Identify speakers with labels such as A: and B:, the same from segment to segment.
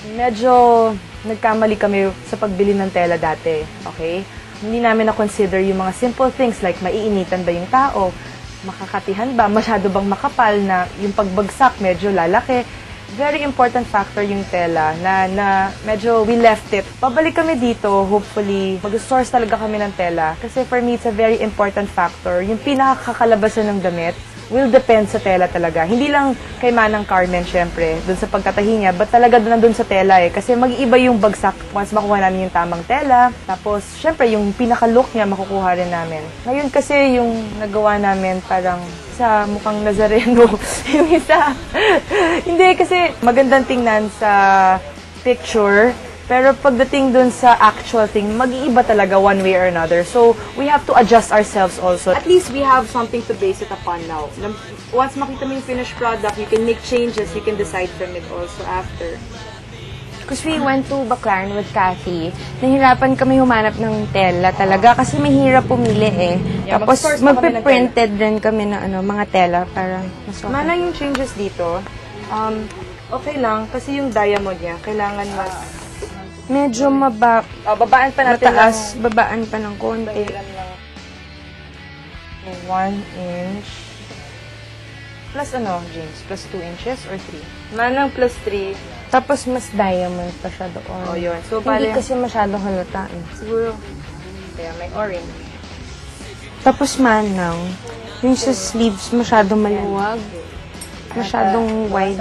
A: Medyo nagkamali kami sa pagbili ng tela dati, okay? Hindi namin na-consider yung mga simple things like maiinitan ba yung tao, makakatihan ba, masyado bang makapal na yung pagbagsak medyo lalaki. Very important factor yung tela na medyo we left it. Pabalik kami dito, hopefully, mag-source talaga kami ng tela. Kasi for me, it's a very important factor. Yung pinakakakalabasan ng damit will depend sa tela talaga. Hindi lang kay Manang Carmen, syempre, dun sa pagtatahi niya, but talaga dun sa tela eh. Kasi mag-iiba yung bagsak once makuha namin yung tamang tela. Tapos, syempre, yung pinaka-look niya makukuha rin namin. Ngayon kasi yung nagawa namin parang sa mukhang Nazareno. Yung isa. Hindi, kasi magandang tingnan sa picture. Pero pagdating dun sa actual thing, mag-iiba talaga one way or another. So, we have to adjust ourselves also. At least we have something to base it upon now. Once makita mo yung finished product, you can make changes, you can decide from it also after.
B: Because we went to Baclaran with Kathy, nahirapan kami humanap ng tela talaga kasi mahirap pumili eh.
A: Yeah,
B: tapos magpiprinted din kami na mga tela para mas okay.
A: Mana yung changes dito, okay lang kasi yung diamond niya, kailangan mas
B: medyo
A: babaan pa natin
B: mataas, babaan pa ng konti.
A: 1 inch. Plus James? Plus 2 inches or 3? Manang plus 3.
B: Tapos mas diamond pa siya doon.
A: Oh, yun. So,
B: hindi kasi masyado halata eh.
A: Siguro. Kaya may orange.
B: Tapos manang, yung sa sleeves masyado maluwag. Masyadong wide.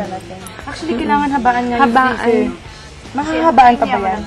A: Actually, kailangan habaan niya.
B: Habaan.
A: Makahabaan pa ba yan?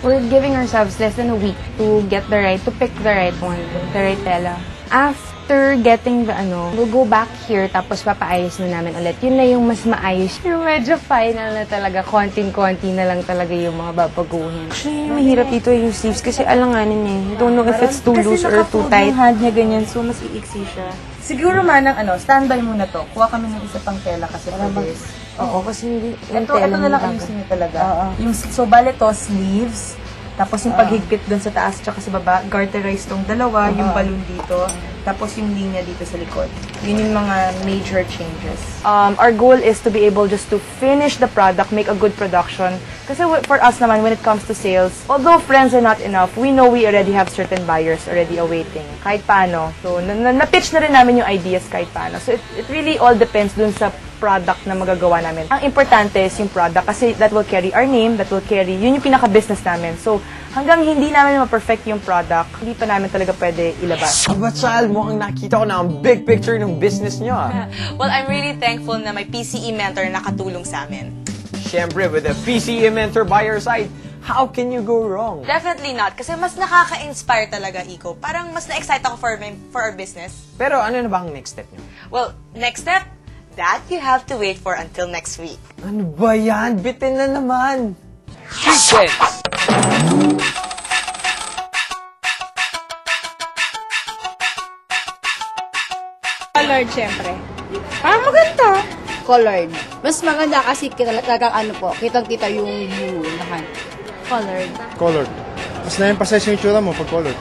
B: We're giving ourselves less than a week to pick the right one, the right tela. After getting the we'll go back here tapos papaayos na namin ulit. Yun na yung mas maayos. Yung medyo final na talaga, konting-konti na lang talaga yung mga babaguhin. Actually, mahirap dito yung sleeves kasi alanganin eh. You don't know if it's too loose or too tight.
A: Kasi hand niya ganyan, so mas iiksi siya. Siguro Manang, standby muna to. Kuha kami ng isa pang tela kasi for this.
B: Oo, kasi hindi.
A: Ito na lang ayusin niyo talaga. So, bale to, sleeves. Tapos yung paghigpit dun sa taas tsaka sa baba, garterize tong dalawa, yung balloon dito, tapos yung linya dito sa likod. Yun yung mga major changes. Our goal is to be able just to finish the product, make a good production. Kasi for us naman, when it comes to sales, although friends are not enough, we know we already have certain buyers already awaiting. Kahit paano. So, na-pitch na rin namin yung ideas kahit paano. So, it really all depends dun sa product na magagawa namin. Ang importante is yung product kasi that will carry our name, that will carry, yun yung pinaka-business namin. So, hanggang hindi namin ma-perfect yung product, hindi pa namin talaga pwede ilabas.
C: Abachal, mukhang nakita ko na ang big picture ng business nyo.
D: Well, I'm really thankful na may PCE mentor na nakatulong sa amin.
C: Siyempre, with a PCE mentor by your side, how can you go wrong?
D: Definitely not, kasi mas nakaka-inspire talaga, Iko. Parang mas na-excite ako for our business.
C: Pero ano na ba ang next step nyo?
D: Well, next step, that you have to wait for until next week.
C: Ano ba yan? Bitin na naman! Chicken!
E: Colored, syempre. Maganda. Colored. Mas maganda kasi talagang kitang-kita yung view naman. Colored.
F: Colored. Mas na-emphasize yung itsura mo pag colored.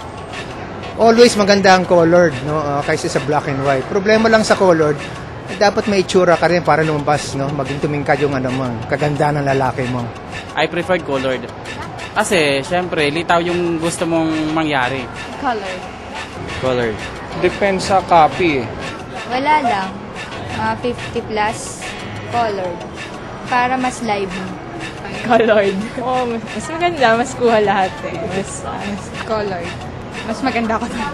F: Always maganda ang colored, no? Kaysa sa black and white. Problema lang sa colored, dapat may itsura ka rin para lumabas, no? Maging tumingkad yung kaganda ng lalaki mo.
G: I preferred colored. Kasi, syempre, litaw yung gusto mong mangyari.
E: Colored.
G: Colored.
H: Depends sa copy.
E: Wala lang. 50 plus. Colored. Para mas live.
I: Colored. Oh, mas maganda. Mas kuha lahat eh. Mas
E: Colored. Mas maganda ko na.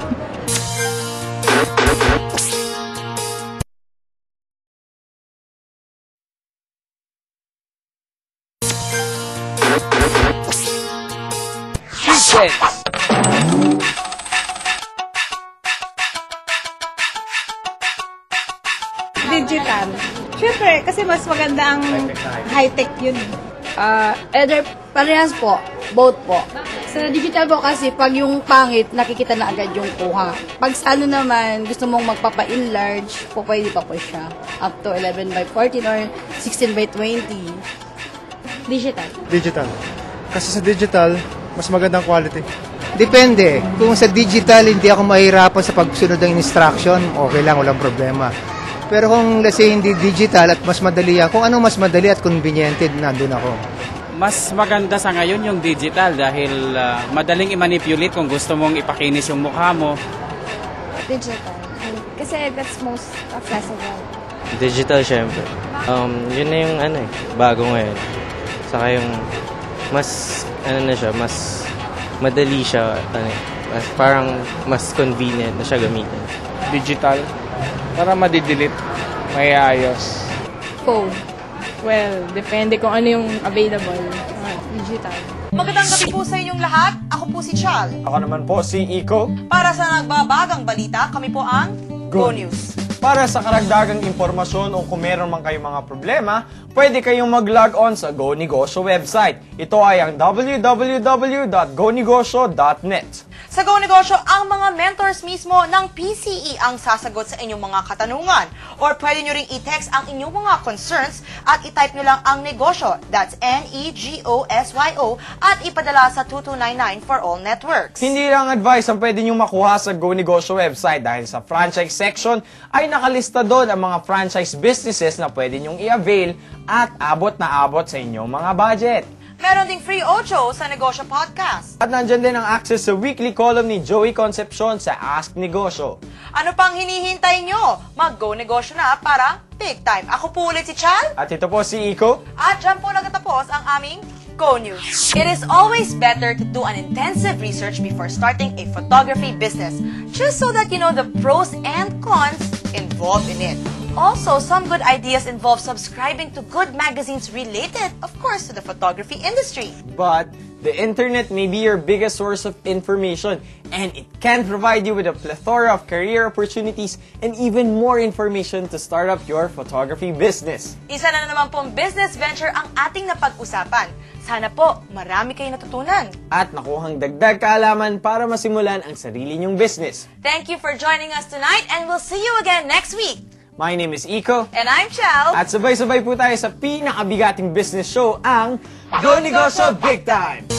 C: Chicken!
I: digital. Siyempre, kasi mas maganda ang high-tech yun.
E: Either parehas po, both po. Sa digital po kasi, pag yung pangit, nakikita na agad yung kuha. Pag sa naman, gusto mong magpapa-enlarge, po pwede pa po siya. Up to 11 by 14 or 16 by 20. Digital.
F: Digital. Kasi sa digital, mas magandang quality. Depende. Kung sa digital, hindi ako mahirapan sa pagsunod ng instruction, okay lang, walang problema. Pero kung let's say hindi digital at mas madali kung ano mas madali at convenient, nandun ako.
G: Mas maganda sa ngayon yung digital dahil madaling i-manipulate kung gusto mong ipakinis yung mukha mo.
B: Digital. Kasi that's most accessible.
J: Digital, syempre. Yun na yung bago ngayon. Saka yung mas, mas madali siya, parang mas convenient na siya gamitin.
H: Digital. Para madidelete, may ayos.
I: Phone. Well, depende kung ano yung available. Digital.
D: Magandang gabi po sa inyong lahat. Ako po si Chal.
C: Ako naman po si Iko.
D: Para sa nagbabagang balita, kami po ang Go News.
C: Para sa karagdagang impormasyon o kung meron man kayong mga problema, pwede kayong mag-log on sa Go Negosyo website. Ito ay ang www.gonegosyo.net.
D: Sa Go Negosyo, ang mga mentors mismo ng PCE ang sasagot sa inyong mga katanungan. Or pwede nyo ring i-text ang inyong mga concerns at i-type nyo lang ang negosyo, that's N-E-G-O-S-Y-O, at ipadala sa 2299 for all networks.
C: Hindi lang advice ang pwede nyo makuha sa Go Negosyo website dahil sa franchise section ay nakalista doon ang mga franchise businesses na pwede nyong i-avail at abot na abot sa inyong mga budget.
D: Meron ding free Ocho sa Negosyo Podcast.
C: At nandyan din ang access sa weekly column ni Joey Concepcion sa Ask Negosyo.
D: Ano pang hinihintay nyo? Mag-Go Negosyo na para big time. Ako po ulit si Chal.
C: At ito po si Iko.
D: At dyan po nagatapos ang aming Go News. It is always better to do an intensive research before starting a photography business, just so that you know the pros and cons involved in it. Also, some good ideas involve subscribing to good magazines related, of course, to the photography industry.
C: But the internet may be your biggest source of information, and it can provide you with a plethora of career opportunities and even more information to start up your photography business.
D: Isa na naman pong business venture ang ating napag-usapan. Sana po, marami kayong natutunan.
C: At nakuhang dagdag kaalaman para masimulan ang sarili nyong business.
D: Thank you for joining us tonight, and we'll see you again next week.
C: My name is Iko.
D: And I'm Chal.
C: At sabay-sabay po tayo sa pinakabigating business show, ang Go Negosyo Big Time!